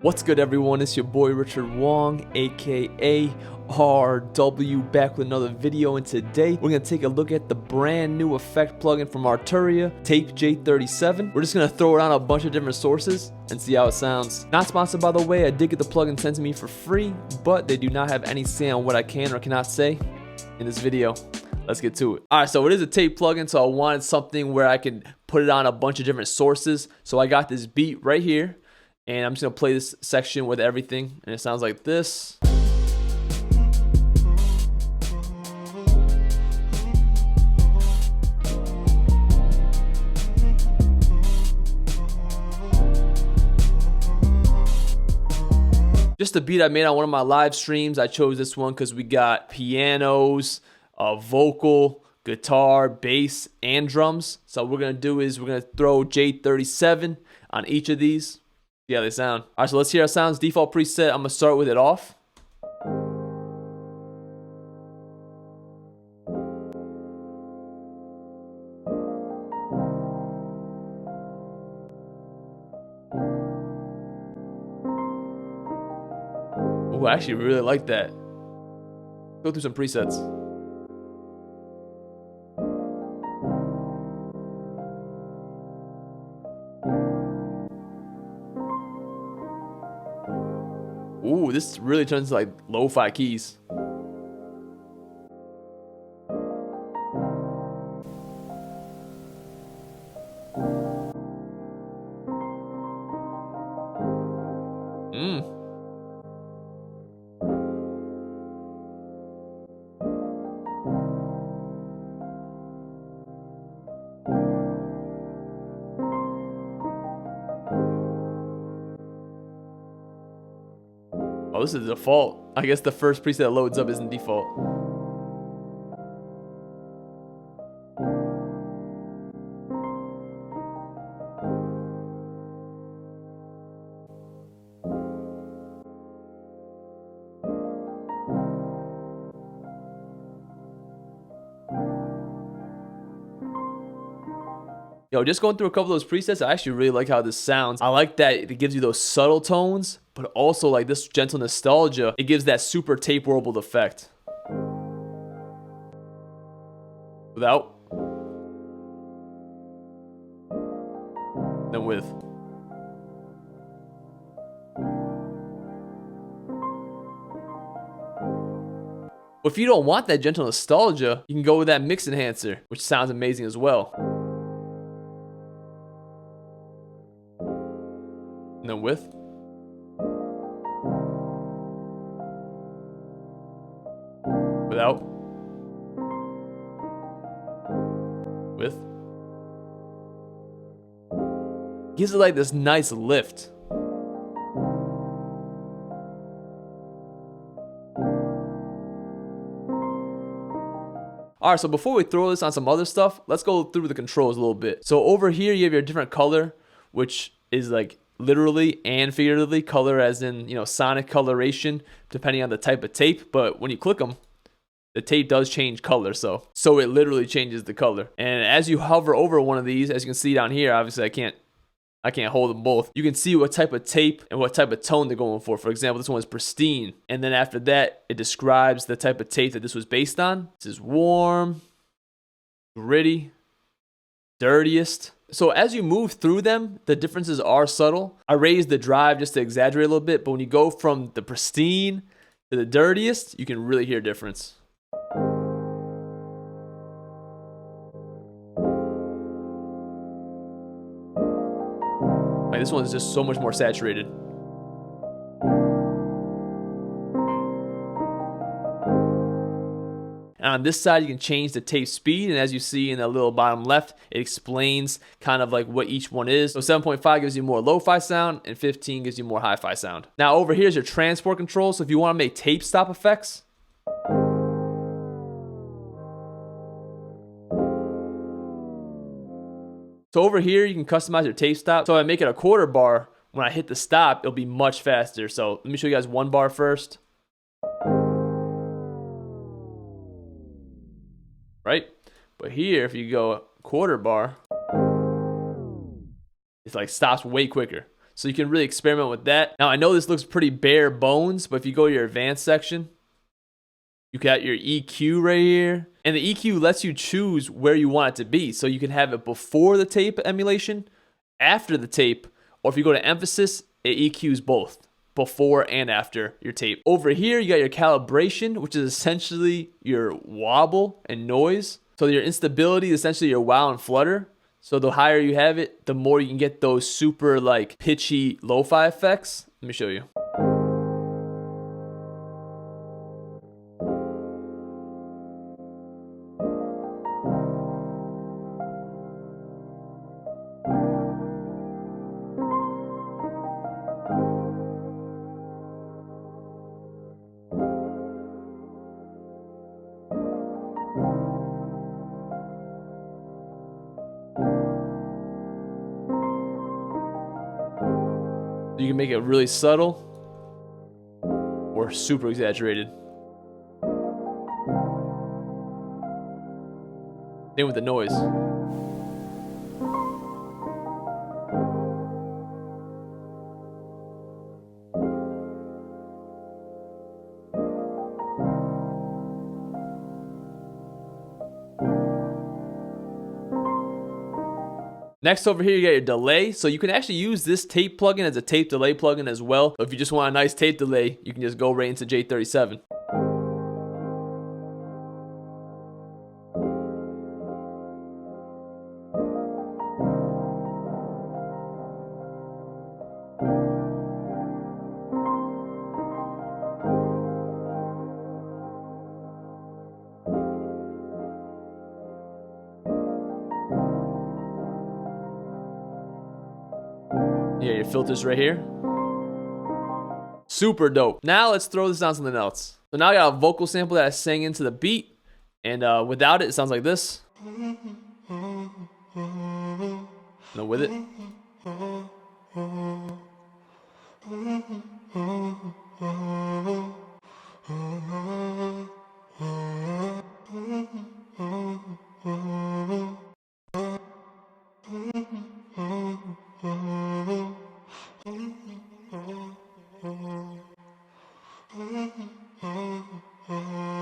What's good, everyone? It's your boy Richard Wong, aka RW, back with another video, and today we're going to take a look at the brand new effect plugin from Arturia, Tape J-37. We're just going to throw it on a bunch of different sources and see how it sounds. Not sponsored, by the way. I did get the plugin sent to me for free, but they do not have any say on what I can or cannot say in this video. Let's get to it. Alright, so it is a tape plugin, so I wanted something where I can put it on a bunch of different sources. So I got this beat right here. And I'm just going to play this section with everything, and it sounds like this. Just a beat I made on one of my live streams. I chose this one because we got pianos, vocal, guitar, bass, and drums. So what we're going to do is we're going to throw J-37 on each of these. Yeah, they sound. All right, so let's hear our sounds. Default preset, I'm gonna start with it off. Ooh, I actually really like that. Go through some presets. Ooh, this really turns to like lo-fi keys. Oh, this is default. I guess the first preset that loads up isn't default. Yo, just going through a couple of those presets, I actually really like how this sounds. I like that it gives you those subtle tones, but also like this gentle nostalgia. It gives that super tape warbled effect. Without. Then with. But if you don't want that gentle nostalgia, you can go with that mix enhancer, which sounds amazing as well. And then with. Without. With. Gives it like this nice lift. Alright, so before we throw this on some other stuff, let's go through the controls a little bit. So over here you have your different color, which is like literally and figuratively color, as in, you know, sonic coloration, depending on the type of tape. But when you click them, the tape does change color, so it literally changes the color. And as you hover over one of these, as you can see down here, obviously I can't hold them both. You can see what type of tape and what type of tone they're going for. For example, this one is pristine, and then after that, it describes the type of tape that this was based on. This is warm, gritty, dirtiest. So as you move through them, the differences are subtle. I raised the drive just to exaggerate a little bit, but when you go from the pristine to the dirtiest, you can really hear a difference. Like, this one is just so much more saturated. And on this side, you can change the tape speed, and as you see in the little bottom left, it explains kind of like what each one is. So 7.5 gives you more lo-fi sound, and 15 gives you more hi-fi sound. Now over here is your transport control, so if you want to make tape stop effects, so over here, you can customize your tape stop. So I make it a quarter bar. When I hit the stop, it'll be much faster. So let me show you guys 1 bar first. Right? But here, if you go quarter bar, it's like stops way quicker. So you can really experiment with that. Now I know this looks pretty bare bones, but if you go to your advanced section, you got your EQ right here. And the EQ lets you choose where you want it to be. So you can have it before the tape emulation, after the tape, or if you go to emphasis, it EQs both, before and after your tape. Over here, you got your calibration, which is essentially your wobble and noise. So your instability is essentially your wow and flutter. So the higher you have it, the more you can get those super like pitchy lo-fi effects. Let me show you. You can make it really subtle or super exaggerated. Same with the noise. Next over here, you got your delay. So you can actually use this tape plugin as a tape delay plugin as well. So if you just want a nice tape delay, you can just go right into J-37. Yeah, your filters right here. Super dope. Now let's throw this on something else. So now I got a vocal sample that I sang into the beat, and without it, it sounds like this. No, with it.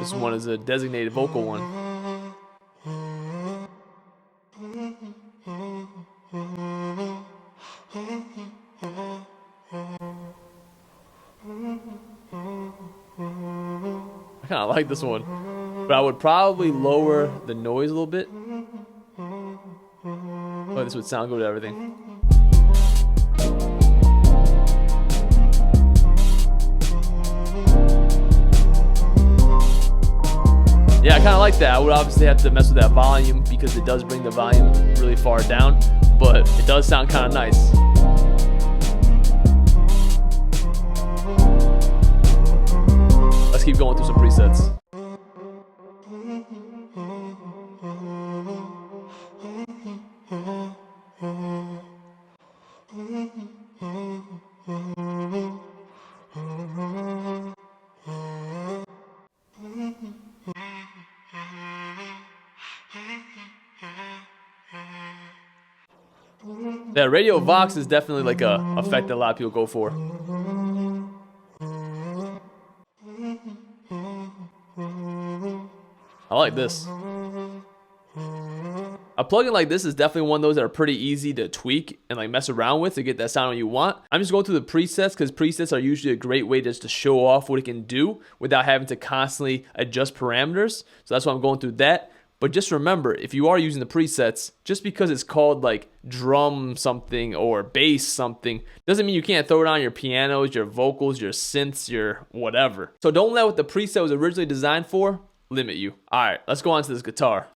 This one is a designated vocal one. I kind of like this one, but I would probably lower the noise a little bit. Oh, this would sound good with everything. Yeah, I kind of like that. I would obviously have to mess with that volume because it does bring the volume really far down, but it does sound kind of nice. Let's keep going through some presets. That radio vox is definitely like a effect that a lot of people go for. I like this. A plugin like this is definitely one of those that are pretty easy to tweak and like mess around with to get that sound you want. I'm just going through the presets because presets are usually a great way just to show off what it can do without having to constantly adjust parameters. So that's why I'm going through that. But just remember, if you are using the presets, just because it's called like drum something or bass something, doesn't mean you can't throw it on your pianos, your vocals, your synths, your whatever. So don't let what the preset was originally designed for limit you. All right, let's go on to this guitar.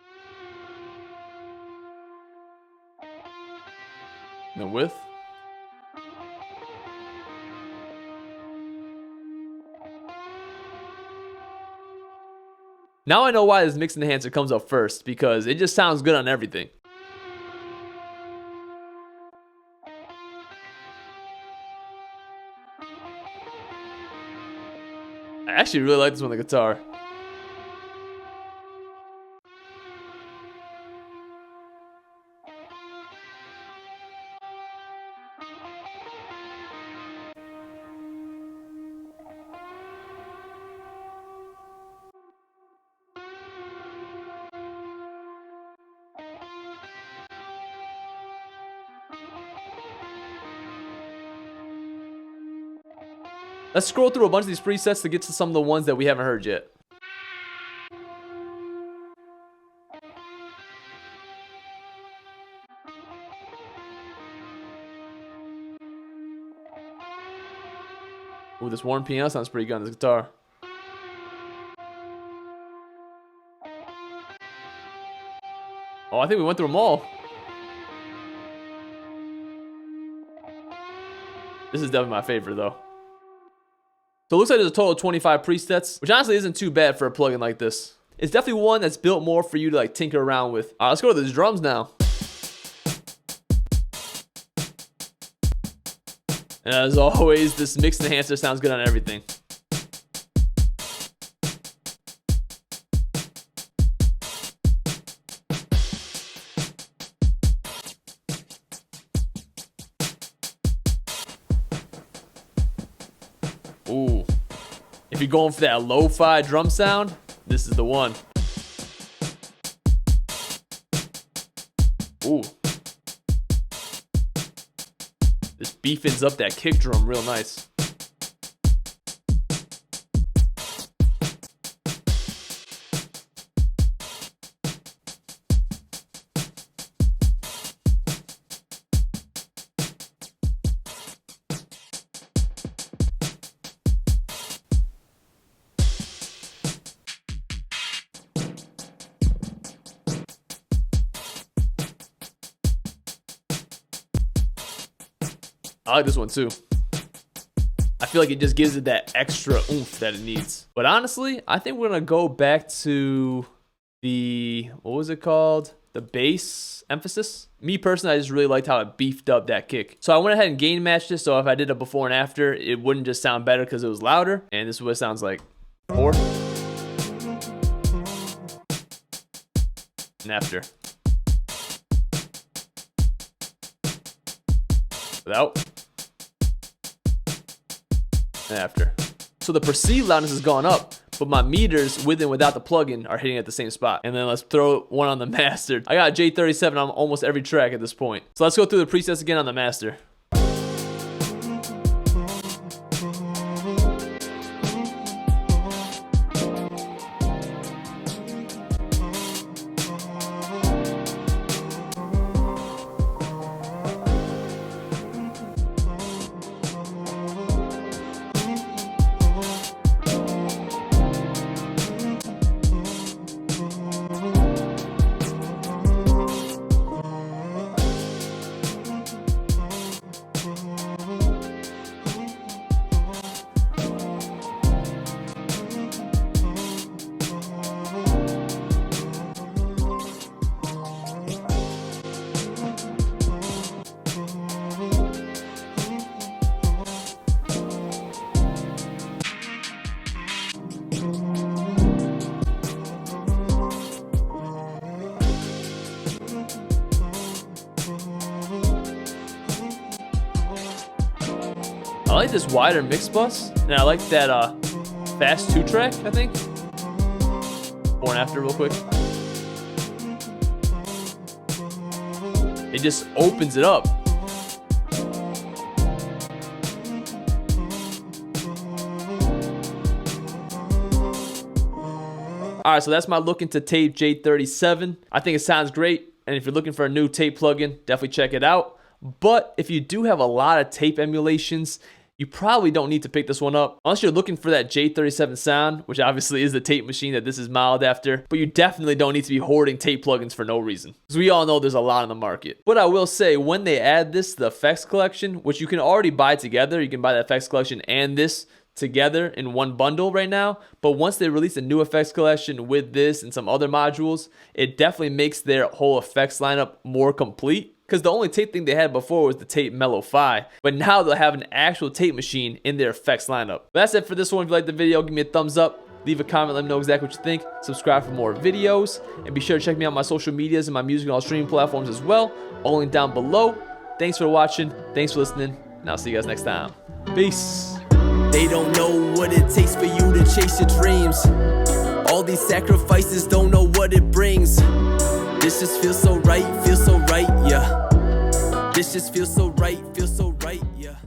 The width. Now I know why this mix enhancer comes up first, because it just sounds good on everything. I actually really like this one on the guitar. Let's scroll through a bunch of these presets to get to some of the ones that we haven't heard yet. Ooh, this Warren piano sounds pretty good on this guitar. Oh, I think we went through them all. This is definitely my favorite, though. So it looks like there's a total of 25 presets, which honestly isn't too bad for a plugin like this. It's definitely one that's built more for you to like tinker around with. All right, let's go to these drums now. And as always, this mix enhancer sounds good on everything. Ooh. If you're going for that lo-fi drum sound, this is the one. Ooh. This beefens up that kick drum real nice. I like this one too. I feel like it just gives it that extra oomph that it needs. But honestly, I think we're gonna go back to the, what was it called? The bass emphasis. Me personally, I just really liked how it beefed up that kick. So I went ahead and gain matched this, so if I did a before and after, it wouldn't just sound better because it was louder. And this is what it sounds like. Before. And after. Without. And after. So the perceived loudness has gone up, but my meters with and without the plugin are hitting at the same spot. And then let's throw one on the master. I got J-37 on almost every track at this point. So let's go through the presets again on the master. I like this wider mix bus, and I like that fast 2-track, I think. Before and after real quick. It just opens it up. Alright, so that's my look into tape J-37. I think it sounds great, and if you're looking for a new tape plugin, definitely check it out. But if you do have a lot of tape emulations, you probably don't need to pick this one up unless you're looking for that J-37 sound, which obviously is the tape machine that this is modeled after. But you definitely don't need to be hoarding tape plugins for no reason, because we all know there's a lot on the market. But I will say, when they add this to the effects collection, which you can already buy together, you can buy the effects collection and this together in one bundle right now. But once they release a new effects collection with this and some other modules, it definitely makes their whole effects lineup more complete. Because the only tape thing they had before was the tape Mellow Fi, but now they'll have an actual tape machine in their effects lineup. But that's it for this one. If you liked the video, give me a thumbs up, leave a comment, let me know exactly what you think, subscribe for more videos, and be sure to check me out on my social medias and my music and all streaming platforms as well, all linked down below. Thanks for watching, thanks for listening, and I'll see you guys next time. Peace. They don't know what it takes for you to chase your dreams. All these sacrifices, don't know what it brings. This just feels so right, yeah. This just feels so right, yeah.